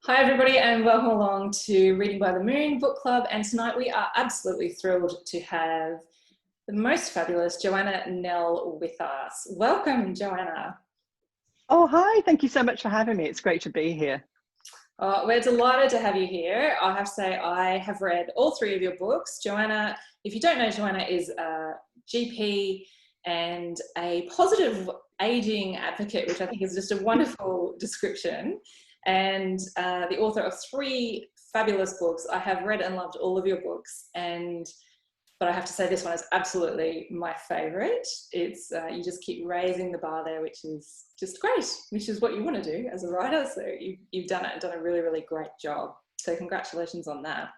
Hi everybody and welcome along to Reading by the Moon Book Club, and tonight we are absolutely thrilled to have the most fabulous Joanna Nell with us. Welcome, Joanna. Oh, hi. Thank you so much for having me. It's great to be here. We're delighted to have you here. I have to say I have read all three of your books. Joanna, if you don't know, Joanna is a GP and a positive aging advocate, which I think is just a wonderful description, and the author of three fabulous books. I have read and loved all of your books, but I have to say this one is absolutely my favorite. It's you just keep raising the bar there, which is just great, which is what you want to do as a writer. So you've done it and done a really, really great job. So congratulations on that.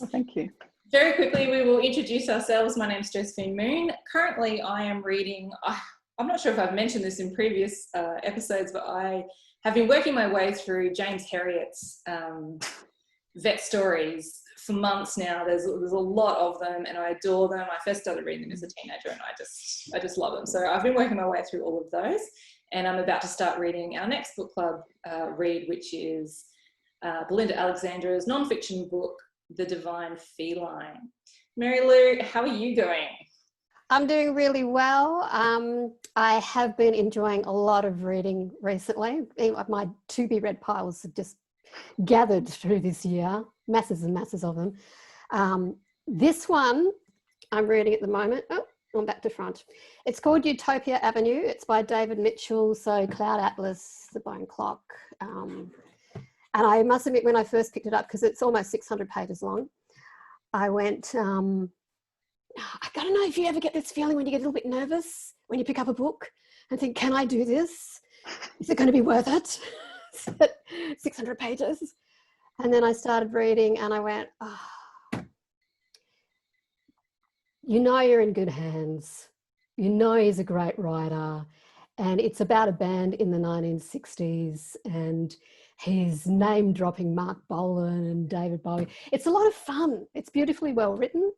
Oh, thank you. Very quickly, we will introduce ourselves. My name's Josephine Moon. Currently, I am reading, I'm not sure if I've mentioned this in previous episodes, but I have been working my way through James Herriot's vet stories for months now. There's a lot of them and I adore them. I first started reading them as a teenager and I just love them. So I've been working my way through all of those, and I'm about to start reading our next book club read, which is Belinda Alexandra's non-fiction book, The Divine Feline. Mary Lou, how are you going? I'm doing really well. I have been enjoying a lot of reading recently. My to-be-read piles have just gathered through this year, masses and masses of them. This one I'm reading at the moment. Oh, I'm back to front. It's called Utopia Avenue. It's by David Mitchell, so Cloud Atlas, The Bone Clock. And I must admit, when I first picked it up, because it's almost 600 pages long, I went, I don't know if you ever get this feeling when you get a little bit nervous when you pick up a book and think, can I do this? Is it going to be worth it? 600 pages. And then I started reading and I went, oh, you know you're in good hands. You know he's a great writer. And it's about a band in the 1960s and he's name dropping Mark Bolan and David Bowie. It's a lot of fun. It's beautifully well written.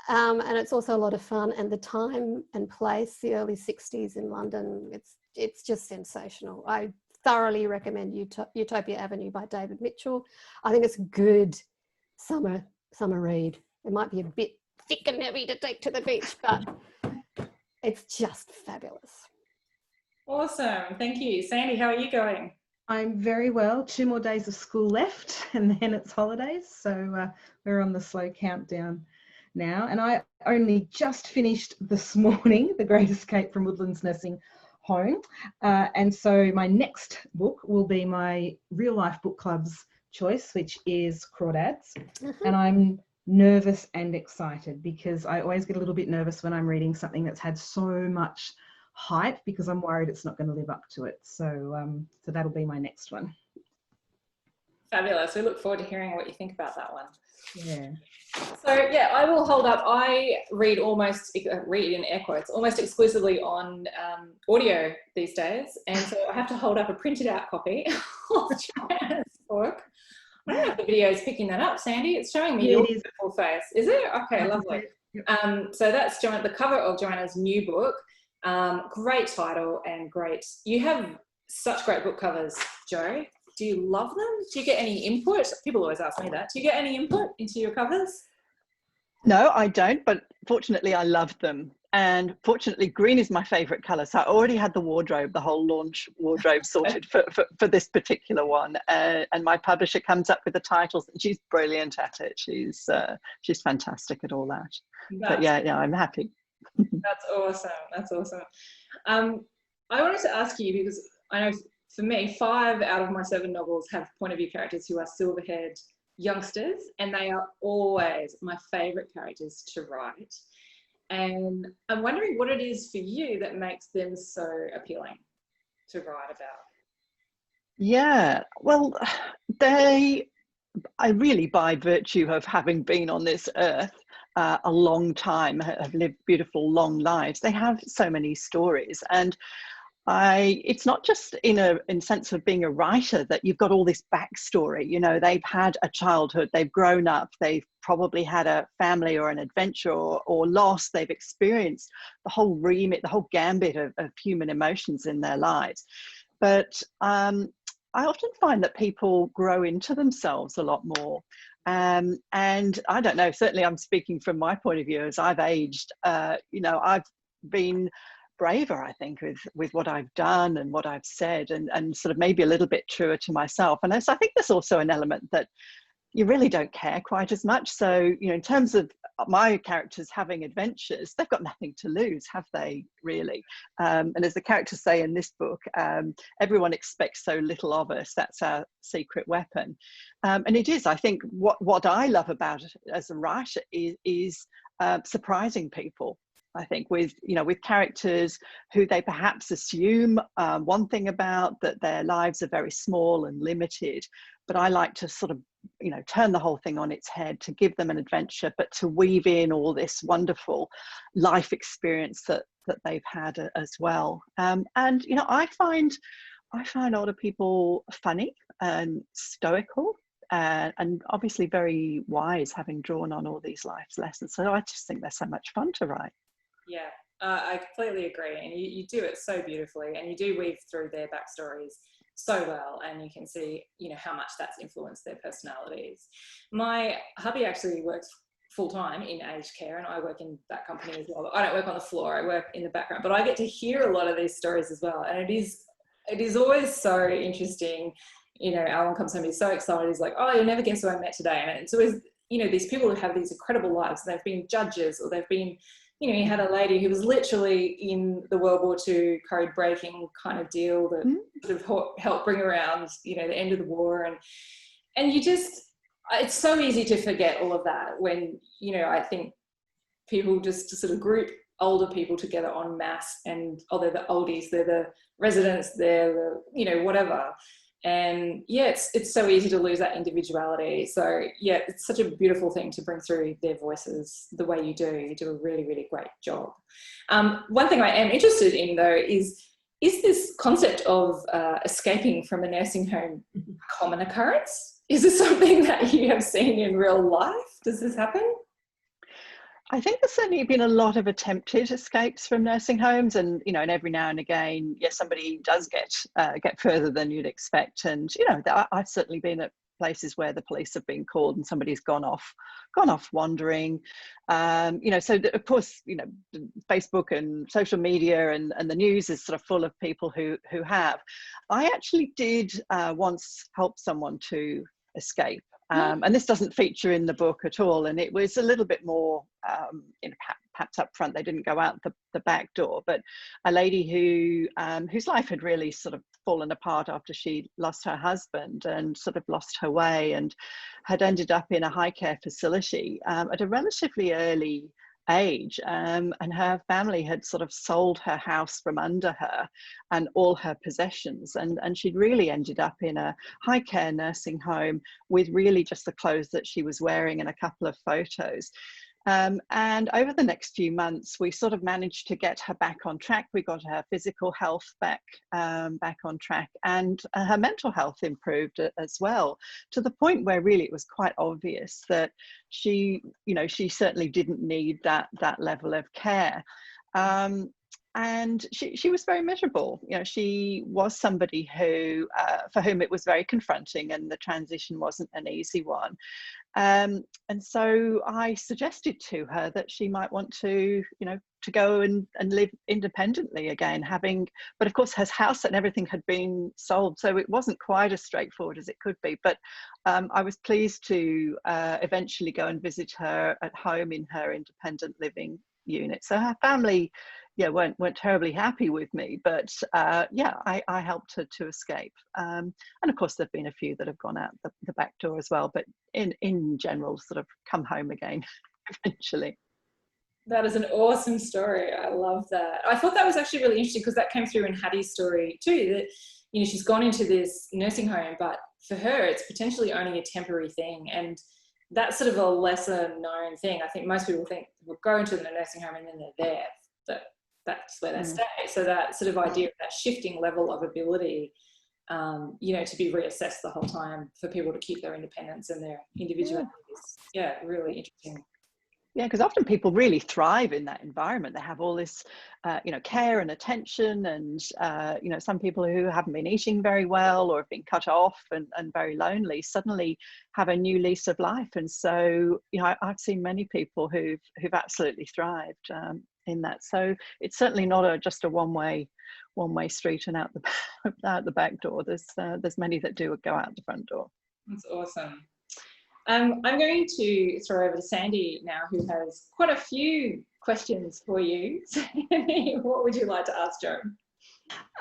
And it's also a lot of fun, and the time and place, the early 60s in London, it's just sensational. I thoroughly recommend Utopia Avenue by David Mitchell. I think it's a good summer read. It might be a bit thick and heavy to take to the beach, but it's just fabulous. Awesome, thank you. Sandy, how are you going? I'm very well. 2 more days of school left and then it's holidays. So we're on the slow countdown now. And I only just finished this morning, The Great Escape from Woodlands Nursing Home. And so my next book will be my real life book club's choice, which is Crawdads. And I'm nervous and excited because I always get a little bit nervous when I'm reading something that's had so much hype because I'm worried it's not going to live up to it. So that'll be my next one. Fabulous. We look forward to hearing what you think about that one. Yeah. So yeah, I will hold up. I read in air quotes, almost exclusively on audio these days. And so I have to hold up a printed out copy of Joanna's book. I don't know if the video is picking that up, Sandy. It's showing me your full face. Is it? Okay, lovely. So that's the cover of Joanna's new book. Great title and great. You have such great book covers, Jo. Do you love them? Do you get any input? People always ask me that. Do you get any input into your covers? No, I don't, but fortunately I love them. And fortunately, green is my favorite color. So I already had the whole launch wardrobe sorted for this particular one. And my publisher comes up with the titles and she's brilliant at it. She's fantastic at all that. But yeah, I'm happy. That's awesome. That's awesome. I wanted to ask you, because I know for me, 5 out of my 7 novels have point of view characters who are silver-haired youngsters, and they are always my favorite characters to write. And I'm wondering what it is for you that makes them so appealing to write about. Yeah, well, I really, by virtue of having been on this earth a long time, have lived beautiful long lives, they have so many stories. And it's not just in sense of being a writer that you've got all this backstory. You know, they've had a childhood, they've grown up, they've probably had a family or an adventure or loss. They've experienced the whole remit, the whole gambit of human emotions in their lives. But I often find that people grow into themselves a lot more. And I don't know, certainly I'm speaking from my point of view as I've aged, you know, I've been braver, I think, with what I've done and what I've said, and sort of maybe a little bit truer to myself. And I think there's also an element that you really don't care quite as much. So, you know, in terms of my characters having adventures, they've got nothing to lose, have they, really? And as the characters say in this book, everyone expects so little of us. That's our secret weapon. And it is, I think, what I love about it as a writer is surprising people. I think with characters who they perhaps assume one thing about, that their lives are very small and limited, but I like to sort of, you know, turn the whole thing on its head, to give them an adventure, but to weave in all this wonderful life experience that they've had as well. And you know, I find a lot of people funny and stoical, and obviously very wise, having drawn on all these life lessons. So I just think they're so much fun to write. Yeah, I completely agree. And you do it so beautifully, and you do weave through their backstories so well, and you can see, you know, how much that's influenced their personalities. My hubby actually works full-time in aged care, and I work in that company as well. I don't work on the floor, I work in the background, but I get to hear a lot of these stories as well. And it is always so interesting. You know, Alan comes home, he's so excited, he's like, oh, you'll never guess who I met today. And it's always, you know, these people who have these incredible lives, they've been judges, or they've been, you know, you had a lady who was literally in the World War II code breaking kind of deal that sort of helped bring around, you know, the end of the war. And you just, it's so easy to forget all of that when, you know, I think people just sort of group older people together en masse, and, oh, they're the oldies, they're the residents, they're the, you know, whatever. And yeah, it's so easy to lose that individuality. So yeah, it's such a beautiful thing to bring through their voices the way you do. You do a really, really great job. One thing I am interested in, though, is this concept of escaping from a nursing home a common occurrence? Is this something that you have seen in real life? Does this happen? I think there's certainly been a lot of attempted escapes from nursing homes, and you know, and every now and again, yes, somebody does get further than you'd expect. And you know, I've certainly been at places where the police have been called and somebody's gone off wandering. You know, so of course, you know, Facebook and social media and the news is sort of full of people who have. I actually did once help someone to escape. And this doesn't feature in the book at all. And it was a little bit more, you know, perhaps up front, they didn't go out the back door, but a lady whose life had really sort of fallen apart after she lost her husband and sort of lost her way, and had ended up in a high care facility at a relatively early age, and her family had sort of sold her house from under her and all her possessions, and she'd really ended up in a high care nursing home with really just the clothes that she was wearing and a couple of photos. And over the next few months, we sort of managed to get her back on track. We got her physical health back on track, and her mental health improved as well, to the point where really it was quite obvious that she certainly didn't need that level of care. And she was very miserable. You know, she was somebody who, for whom it was very confronting, and the transition wasn't an easy one. And so I suggested to her that she might want to, you know, to go and live independently again, but of course her house and everything had been sold, so it wasn't quite as straightforward as it could be. But I was pleased to eventually go and visit her at home in her independent living unit. So her family, yeah, weren't terribly happy with me, but yeah, I helped her to escape. And of course, there've been a few that have gone out the back door as well, but in general, sort of come home again eventually. That is an awesome story. I love that. I thought that was actually really interesting, because that came through in Hattie's story too, that, you know, she's gone into this nursing home, but for her, it's potentially only a temporary thing. And that's sort of a lesser known thing. I think most people think we'll go into the nursing home and then they're there, but that's where they stay. So that sort of idea of that shifting level of ability, you know, to be reassessed the whole time for people to keep their independence and their individualities. Yeah, really interesting. Yeah, because often people really thrive in that environment. They have all this, care and attention, and some people who haven't been eating very well or have been cut off and very lonely suddenly have a new lease of life. And so, I've seen many people who've absolutely thrived in that. So it's certainly not just a one way street and out the back door. There's many that do go out the front door. That's awesome. I'm going to throw over to Sandy now, who has quite a few questions for you. Sandy, what would you like to ask Jo?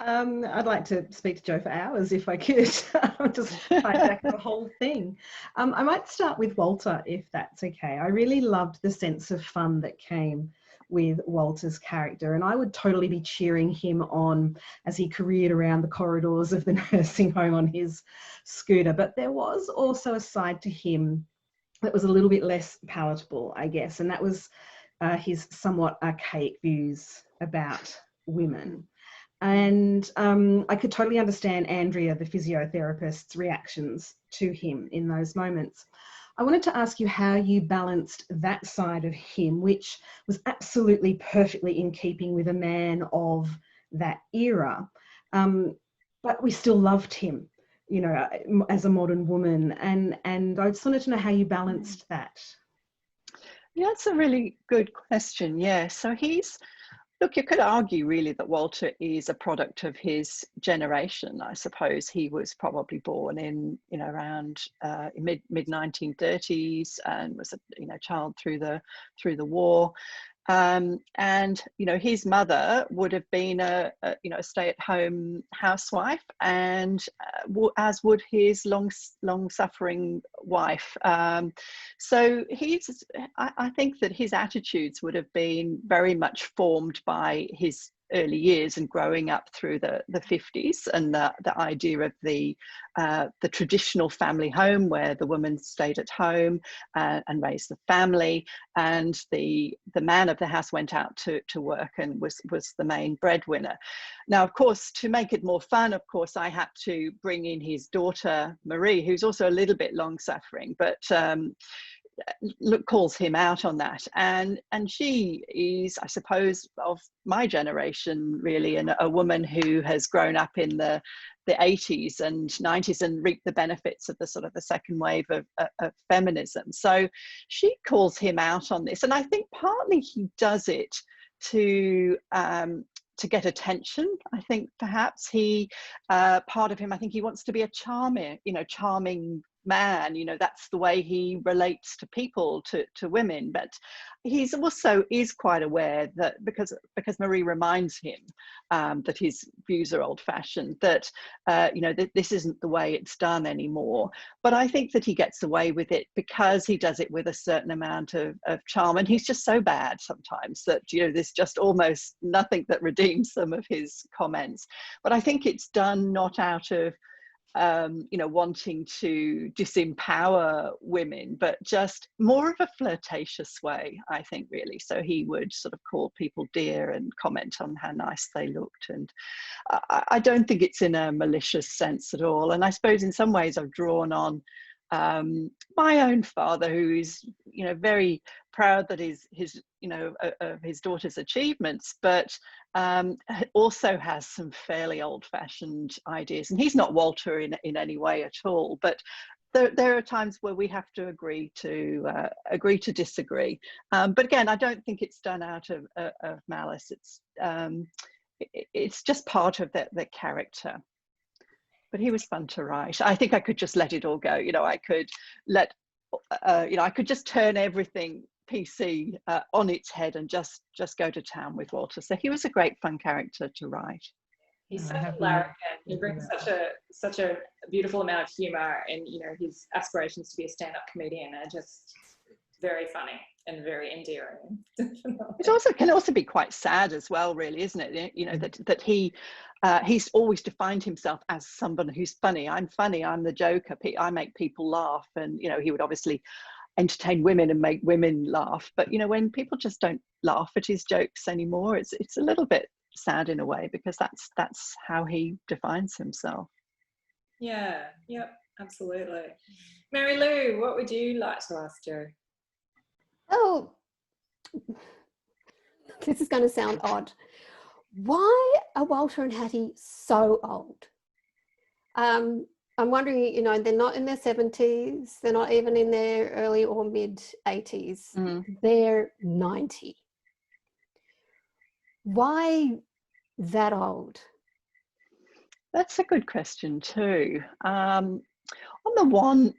I'd like to speak to Jo for hours if I could. I'll just hijack the whole thing. I might start with Walter, if that's okay. I really loved the sense of fun that came with Walter's character, and I would totally be cheering him on as he careered around the corridors of the nursing home on his scooter. But there was also a side to him that was a little bit less palatable, I guess, and that was his somewhat archaic views about women. And I could totally understand Andrea, the physiotherapist's reactions to him in those moments. I wanted to ask you how you balanced that side of him, which was absolutely perfectly in keeping with a man of that era. But we still loved him, as a modern woman. And I just wanted to know how you balanced that. Yeah, that's a really good question. Yeah, so look, you could argue really that Walter is a product of his generation. I suppose he was probably born in, around mid 1930s, and was a child through the war. And his mother would have been a stay-at-home housewife, and as would his long-suffering wife. So I think that his attitudes would have been very much formed by his early years and growing up through the 50s, and the idea of the traditional family home where the woman stayed at home and raised the family, and the man of the house went out to work and was the main breadwinner. Now, of course, to make it more fun, of course, I had to bring in his daughter Marie, who's also a little bit long suffering, but calls him out on that, and she is, I suppose, of my generation really, and a woman who has grown up in the 80s and 90s and reaped the benefits of the sort of the second wave of feminism. So she calls him out on this, and I think partly he does it to get attention. I think perhaps part of him, I think he wants to be a charming man, that's the way he relates to people, to women. But he's also is quite aware that because Marie reminds him that his views are old-fashioned, that this isn't the way it's done anymore. But I think that he gets away with it because he does it with a certain amount of charm, and he's just so bad sometimes that there's just almost nothing that redeems some of his comments. But I think it's done not out of wanting to disempower women, but just more of a flirtatious way, I think, really. So he would sort of call people dear and comment on how nice they looked. And I don't think it's in a malicious sense at all. And I suppose in some ways I've drawn on my own father, who is, very proud that of his daughter's achievements, but also has some fairly old-fashioned ideas. And he's not Walter in any way at all, but there are times where we have to agree to disagree. But again, I don't think it's done out of malice. It's just part of the character. But he was fun to write. I think I could just let it all go. I could I could just turn everything PC on its head and just go to town with Walter. So he was a great fun character to write. He's such a larrikin. He brings such a beautiful amount of humour, and his aspirations to be a stand-up comedian are just very funny and very endearing. It can also be quite sad as well, really, isn't it? That he's always defined himself as someone who's funny. I'm funny. I'm the joker. I make people laugh, and he would obviously entertain women and make women laugh. But when people just don't laugh at his jokes anymore, it's a little bit sad in a way, because that's how he defines himself. Yeah. Yep. Absolutely. Mary Lou, what would you like to ask Jo? Oh, This is going to sound odd. Why are Walter and Hattie so old? I'm wondering, you know, they're not in their 70s, they're not even in their early or mid 80s, they're 90. Why that old? That's a good question too. On the one,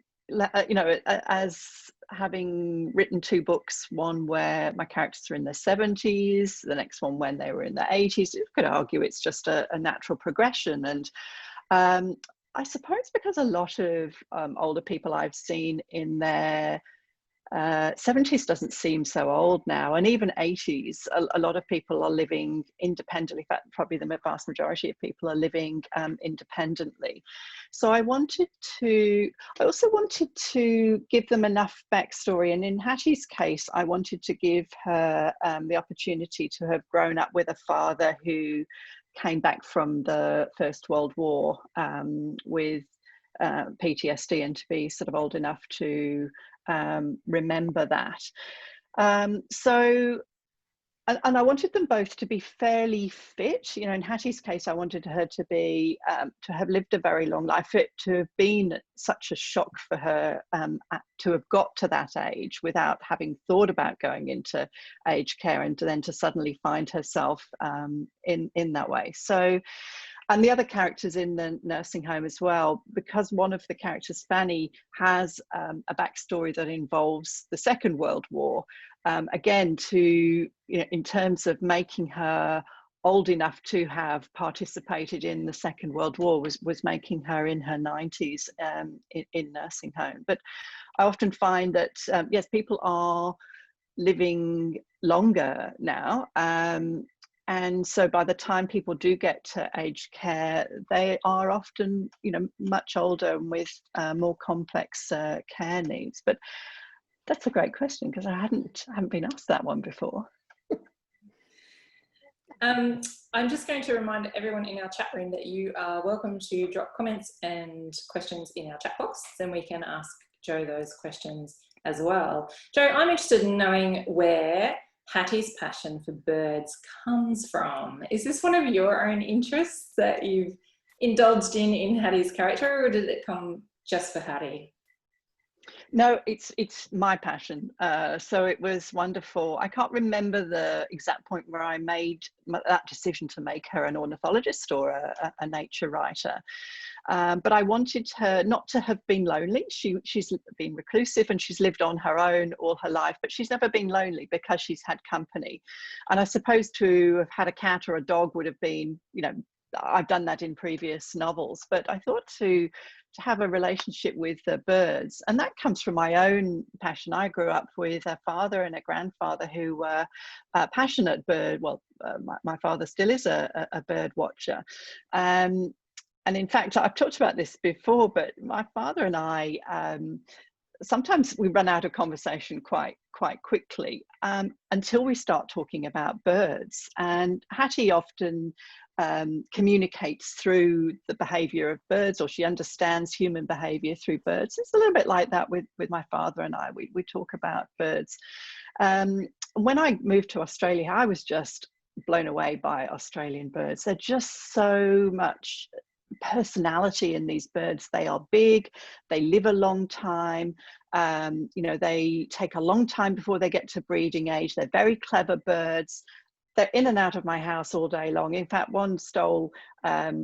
you know, as having written 2 books, one where my characters are in their 70s, the next one when they were in their 80s, you could argue it's just a natural progression. And I suppose because a lot of older people I've seen in their 70s doesn't seem so old now, and even 80s, a lot of people are living independently. In fact, probably the vast majority of people are living independently. So I also wanted to give them enough backstory, and in Hattie's case, I wanted to give her the opportunity to have grown up with a father who came back from the First World War with PTSD, and to be sort of old enough to remember that. And I wanted them both to be fairly fit. You know, in Hattie's case, I wanted her to be to have lived a very long life. It to have been such a shock for her to have got to that age without having thought about going into aged care, and then to suddenly find herself in that way. So. And the other characters in the nursing home as well, because one of the characters, Fanny, has a backstory that involves the Second World War. Again, in terms of making her old enough to have participated in the Second World War was making her in her 90s in nursing home. But I often find that, yes, people are living longer now. And so by the time people do get to aged care, they are often, you know, much older and with more complex care needs. But that's a great question, because I haven't been asked that one before. I'm just going to remind everyone in our chat room that you are welcome to drop comments and questions in our chat box. Then we can ask Jo those questions as well. Jo, I'm interested in knowing where Hattie's passion for birds comes from. Is this one of your own interests that you've indulged in Hattie's character, or did it come just for Hattie? No, it's my passion. So it was wonderful. I can't remember the exact point where I made that decision to make her an ornithologist or a nature writer. But I wanted her not to have been lonely. She's been reclusive and she's lived on her own all her life, but she's never been lonely because she's had company. And I suppose to have had a cat or a dog would have been, you know, I've done that in previous novels, but I thought to have a relationship with the birds, and that comes from my own passion. I grew up with a father and a grandfather who were passionate bird. Well, my father still is a bird watcher. And in fact, I've talked about this before, but my father and I, sometimes we run out of conversation quite quickly until we start talking about birds. And Hattie often communicates through the behaviour of birds, or she understands human behaviour through birds. It's a little bit like that with my father and I. We talk about birds. When I moved to Australia, I was just blown away by Australian birds. They're just so much personality in these birds. They are big, they live a long time, you know, they take a long time before they get to breeding age. They're very clever birds. They're in and out of my house all day long. In fact, one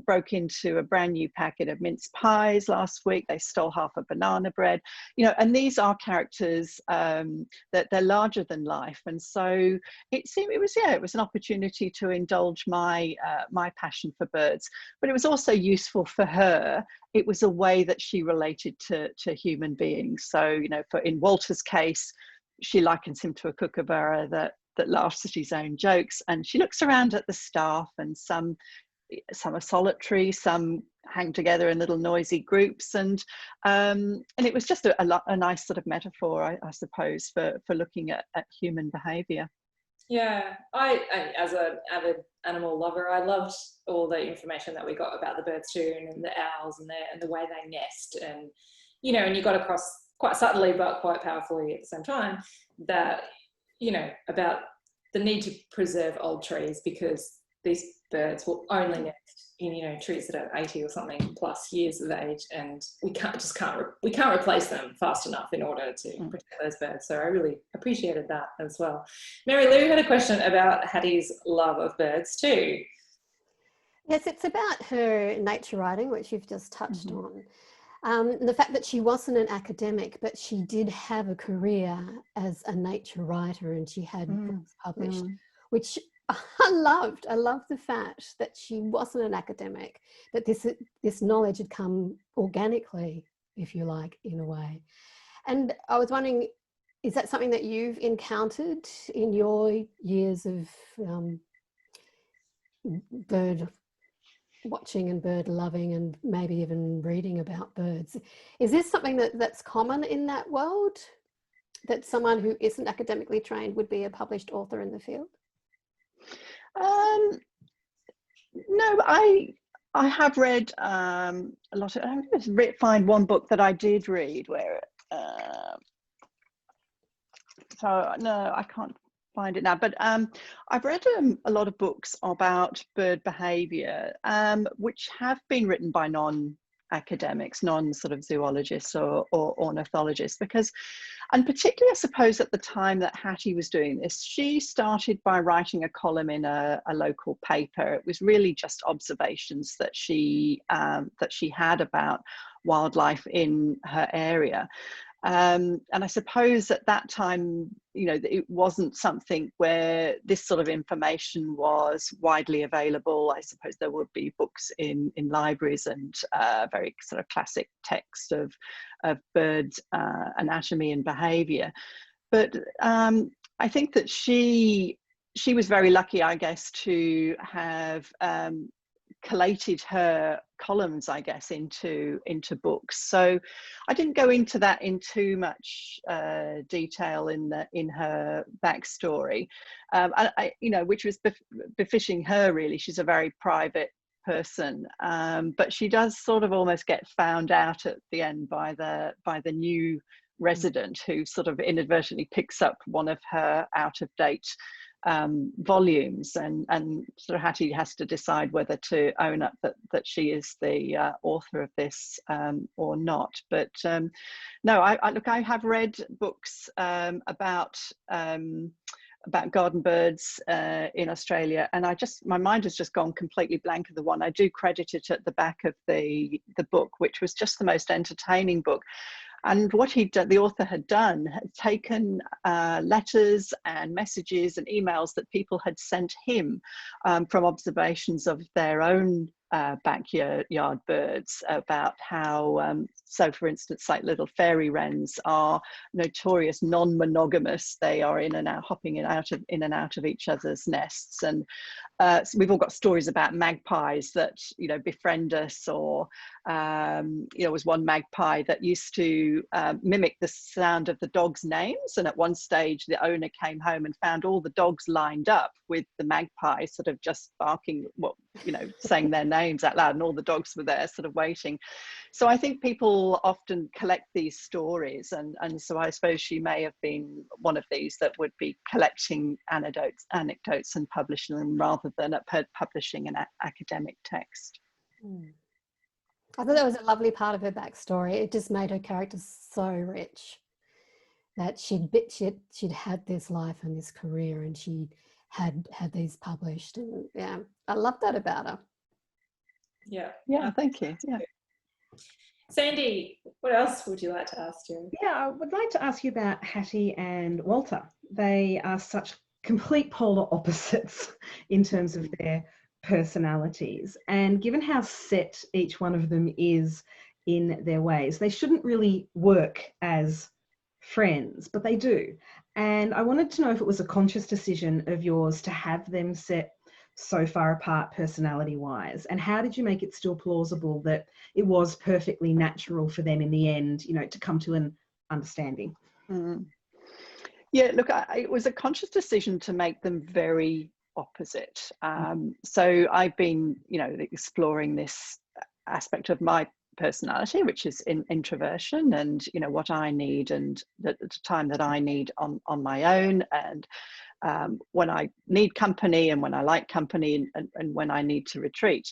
broke into a brand new packet of mince pies last week. They stole half a banana bread, you know, and these are characters that they're larger than life. And so it was an opportunity to indulge my passion for birds, but it was also useful for her. It was a way that she related to human beings. So, you know, in Walter's case, she likens him to a kookaburra that laughs at his own jokes, and she looks around at the staff, and some are solitary, some hang together in little noisy groups, and it was just a nice sort of metaphor, I suppose, for looking at human behaviour. Yeah, I as an avid animal lover, I loved all the information that we got about the birds too, and the owls and the way they nest, and you know, and you got across quite subtly but quite powerfully at the same time that you know, about the need to preserve old trees because these birds will only nest in, you know, trees that are 80 or something plus years of age, and we can't replace them fast enough in order to protect those birds. So I really appreciated that as well. Mary Lou had a question about Hattie's love of birds too. Yes, it's about her nature writing, which you've just touched on. The fact that she wasn't an academic, but she did have a career as a nature writer, and she had books published, which I loved. I loved the fact that she wasn't an academic, that this knowledge had come organically, if you like, in a way. And I was wondering, is that something that you've encountered in your years of bird watching and bird loving, and maybe even reading about birds? Is this something that's common in that world, that someone who isn't academically trained would be a published author in the field? No, I have read a lot of, I'm going to find one book that I did read where so no, I can't find it now, but I've read a lot of books about bird behavior, which have been written by non-academics, non-sort of zoologists or ornithologists, because, and particularly I suppose at the time that Hattie was doing this, she started by writing a column in a local paper. It was really just observations that she had about wildlife in her area. And I suppose at that time, you know, it wasn't something where this sort of information was widely available. I suppose there would be books in libraries and very sort of classic text of bird anatomy and behaviour. But I think that she was very lucky, I guess, to have collated her columns, I guess, into books. So I didn't go into that in too much detail in her backstory, you know, which was befitting her, really. She's a very private person, but she does sort of almost get found out at the end by the new resident, who sort of inadvertently picks up one of her out of date volumes, and sort of Hattie has to decide whether to own up that she is the author of this or not. But no, I have read books about garden birds in Australia, and my mind has just gone completely blank of the one. I do credit it at the back of the book, which was just the most entertaining book. And what the author had done, had taken letters and messages and emails that people had sent him from observations of their own backyard birds, about how, so for instance, like little fairy wrens are notorious non-monogamous. They are hopping in and out of each other's nests. And so we've all got stories about magpies that, you know, befriend us, or you know, there was one magpie that used to mimic the sound of the dogs' names, and at one stage the owner came home and found all the dogs lined up with the magpie sort of just barking, you know, saying their names out loud, and all the dogs were there sort of waiting. So I think people often collect these stories, and so I suppose she may have been one of these that would be collecting anecdotes and publishing them rather than publishing an academic text. I thought that was a lovely part of her backstory. It just made her character so rich, that she'd had this life and this career, and she had these published. And yeah, I love that about her. Yeah, thank you. Yeah. Sandy, what else would you like to ask you? Yeah, I would like to ask you about Hattie and Walter. They are such complete polar opposites in terms of their personalities, and given how set each one of them is in their ways, they shouldn't really work as friends, but they do. And I wanted to know if it was a conscious decision of yours to have them set so far apart personality wise, and how did you make it still plausible that it was perfectly natural for them in the end, you know, to come to an understanding? Yeah, look, it was a conscious decision to make them very opposite. So I've been, you know, exploring this aspect of my personality, which is introversion, and what I need, and the time that I need on my own, and when I need company, and when I like company, and when I need to retreat.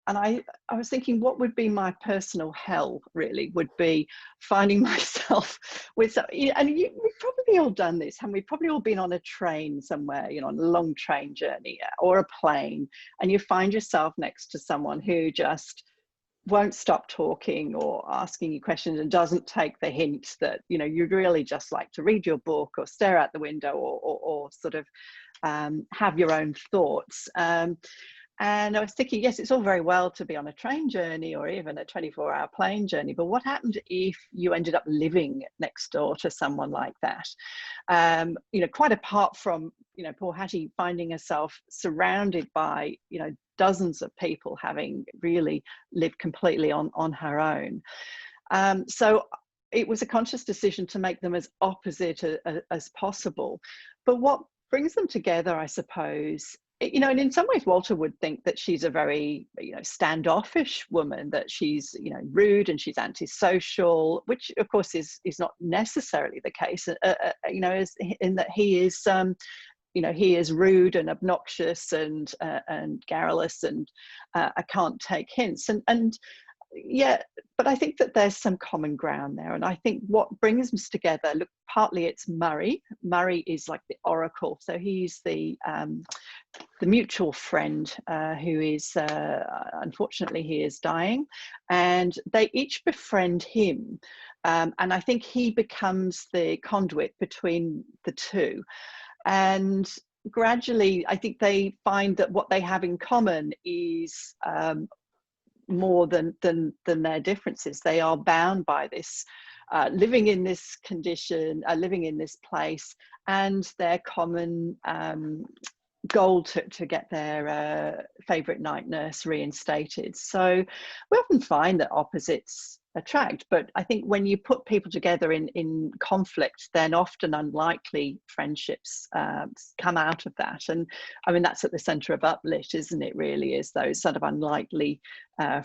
And I was thinking, what would be my personal hell, really, would be finding myself with, and we've probably all done this, and we've probably all been on a train somewhere, on a long train journey or a plane, and you find yourself next to someone who just won't stop talking or asking you questions, and doesn't take the hint that, you'd really just like to read your book or stare out the window, or sort of have your own thoughts. And I was thinking, yes, it's all very well to be on a train journey or even a 24-hour plane journey, but what happened if you ended up living next door to someone like that? Quite apart from, poor Hattie finding herself surrounded by, dozens of people, having really lived completely on her own. So it was a conscious decision to make them as opposite as possible. But what brings them together, I suppose, and in some ways Walter would think that she's a very, standoffish woman, that she's, rude and she's antisocial, which of course is not necessarily the case, as in that he is, he is rude and obnoxious and garrulous, and I can't take hints. And yeah, but I think that there's some common ground there. And I think what brings us together, look, partly it's Murray. Murray is like the oracle. So he's the mutual friend who is, unfortunately, he is dying. And they each befriend him. And I think he becomes the conduit between the two. And gradually, I think they find that what they have in common is more than their differences. They are bound by this, living in this condition, living in this place, and their common goal to get their favourite night nurse reinstated. So we often find that opposites attract, but I think when you put people together in conflict, then often unlikely friendships come out of that. And I mean, that's at the centre of Uplit, isn't it? Really, is those sort of unlikely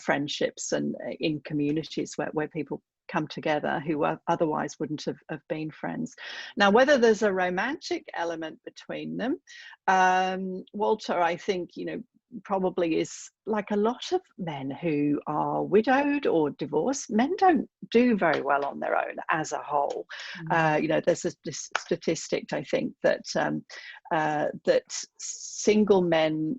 friendships, and in communities where people come together who otherwise wouldn't have been friends. Now, whether there's a romantic element between them, Walter, I think, probably is like a lot of men who are widowed or divorced. Men don't do very well on their own as a whole. There's this statistic, I think, that that single men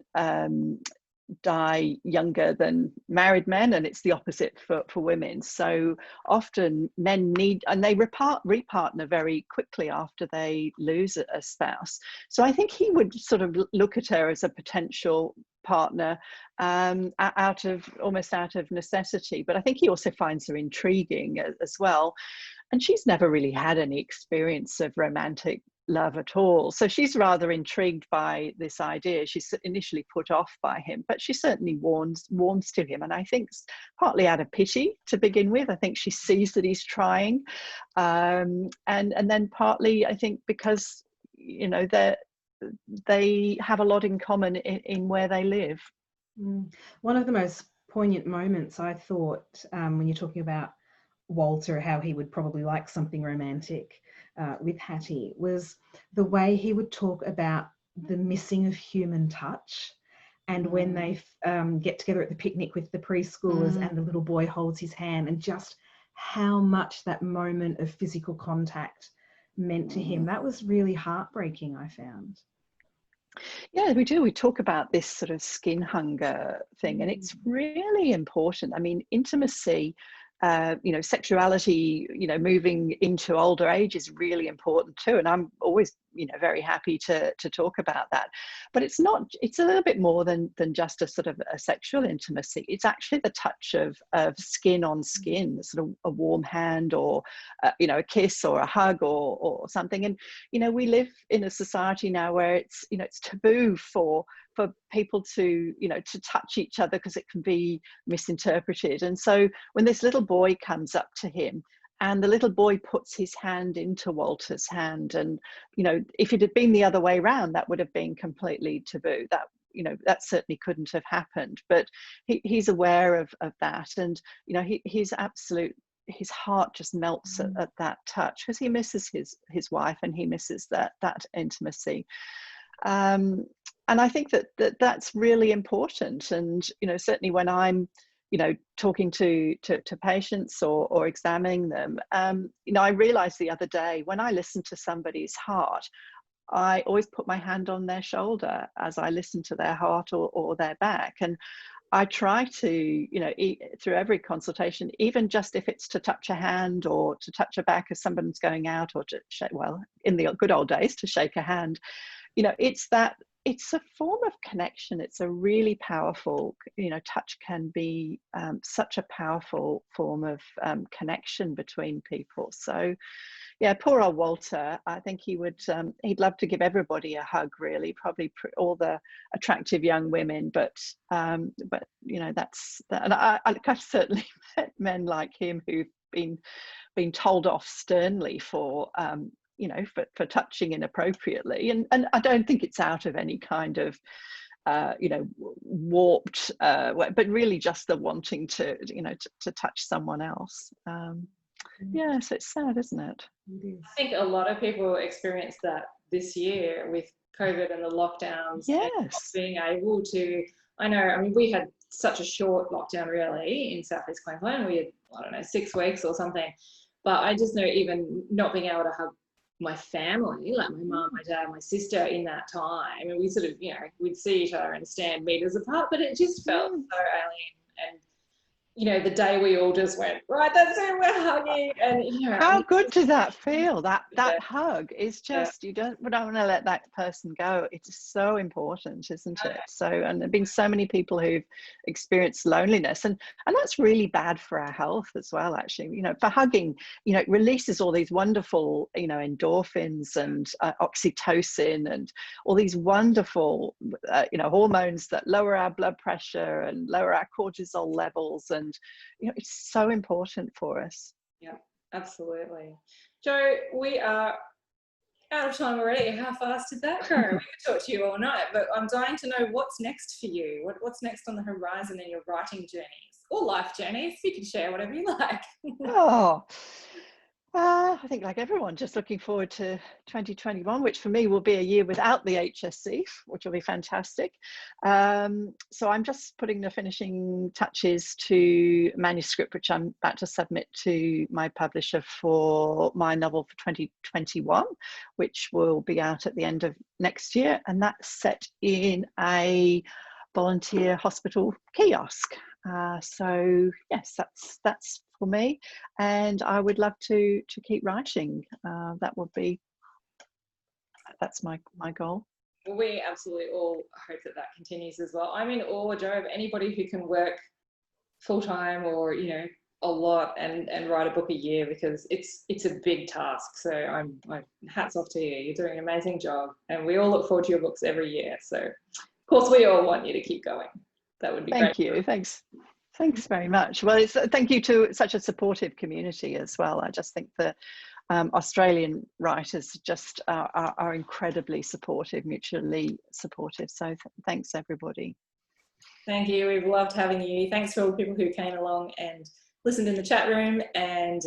die younger than married men, and it's the opposite for women. So often men need, and they repartner very quickly after they lose a spouse. So I think he would sort of look at her as a potential partner, almost out of necessity. But I think he also finds her intriguing as well. And she's never really had any experience of romantic love at all. So she's rather intrigued by this idea. She's initially put off by him, but she certainly warms to him. And I think partly out of pity to begin with. I think she sees that he's trying. And then partly, I think, because, they have a lot in common in where they live. One of the most poignant moments, I thought, when you're talking about Walter, how he would probably like something romantic with Hattie, was the way he would talk about the missing of human touch. And when they get together at the picnic with the preschoolers and the little boy holds his hand, and just how much that moment of physical contact meant to him. That was really heartbreaking, I found. Yeah, we do. We talk about this sort of skin hunger thing, and it's really important. I mean, intimacy, sexuality, moving into older age is really important too. And I'm always, very happy to talk about that. But it's a little bit more than just a sort of a sexual intimacy. It's actually the touch of skin on skin, sort of a warm hand, or, a kiss or a hug or something. And, we live in a society now where it's, it's taboo for people to touch each other, because it can be misinterpreted. And so when this little boy comes up to him, and the little boy puts his hand into Walter's hand, and if it had been the other way around, that would have been completely taboo. That you know, that certainly couldn't have happened. But he's aware of that, and you know, his heart just melts at that touch, because he misses his wife, and he misses that intimacy. And I think that's really important. And you know, certainly when I'm, you know, talking to patients or examining them, you know, I realized the other day, when I listen to somebody's heart, I always put my hand on their shoulder as I listen to their heart or their back. And I try to, you know, through every consultation, even just if it's to touch a hand or to touch a back as someone's going out, or to shake, well, in the good old days, to shake a hand, you know, it's a form of connection. It's a really powerful, you know, touch can be such a powerful form of connection between people. So yeah, poor old Walter, I think he would, he'd love to give everybody a hug, really, probably all the attractive young women, but you know, and I've certainly met men like him who've been told off sternly for, you know, for touching inappropriately, and I don't think it's out of any kind of you know, warped but really just the wanting to, you know, to touch someone else. Yeah, so it's sad, isn't it? I think a lot of people experienced that this year with COVID and the lockdowns. Yes. And not being able to, I mean, we had such a short lockdown really in Southeast Queensland. We had, I don't know, 6 weeks or something. But I just know, even not being able to hug my family, like my mum, my dad, my sister, in that time, and we sort of, you know, we'd see each other and stand meters apart, but it just felt so alien. And you know, the day we all just went, right, that's it, we're hugging. And you know, how good does that feel? That hug is just, we don't want to let that person go. It's so important, isn't it? So, and there've been so many people who've experienced loneliness, and that's really bad for our health as well, actually. You know, for hugging, you know, it releases all these wonderful, you know, endorphins and oxytocin and all these wonderful you know, hormones that lower our blood pressure and lower our cortisol levels. And you know, it's so important for us. Yeah, absolutely. Jo, we are out of time already. How fast did that go? We could talk to you all night, but I'm dying to know what's next for you. What's next on the horizon in your writing journeys or life journeys? You can share whatever you like. Oh, I think, like everyone, just looking forward to 2021, which for me will be a year without the HSC, which will be fantastic. So I'm just putting the finishing touches to a manuscript, which I'm about to submit to my publisher for my novel for 2021, which will be out at the end of next year. And that's set in a volunteer hospital kiosk. So yes, that's for me, and I would love to keep writing. That's my goal. We absolutely all hope that continues as well. I'm in awe, Jo, of anybody who can work full-time or, you know, a lot and write a book a year, because it's a big task. So I'm hats off to you. You're doing an amazing job, and we all look forward to your books every year. So of course we all want you to keep going. That would be great. Thank you. Thanks very much. Well, thank you to such a supportive community as well. I just think that Australian writers just are incredibly supportive, mutually supportive. So thanks, everybody. Thank you. We've loved having you. Thanks for all the people who came along and listened in the chat room. And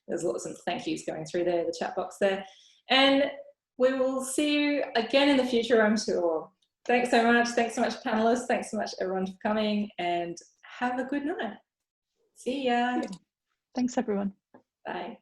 there's lots of thank yous going through there, the chat box there. And we will see you again in the future, I'm sure. Thanks so much. Thanks so much, panelists. Thanks so much, everyone, for coming, and have a good night. See ya. Thanks, everyone. Bye.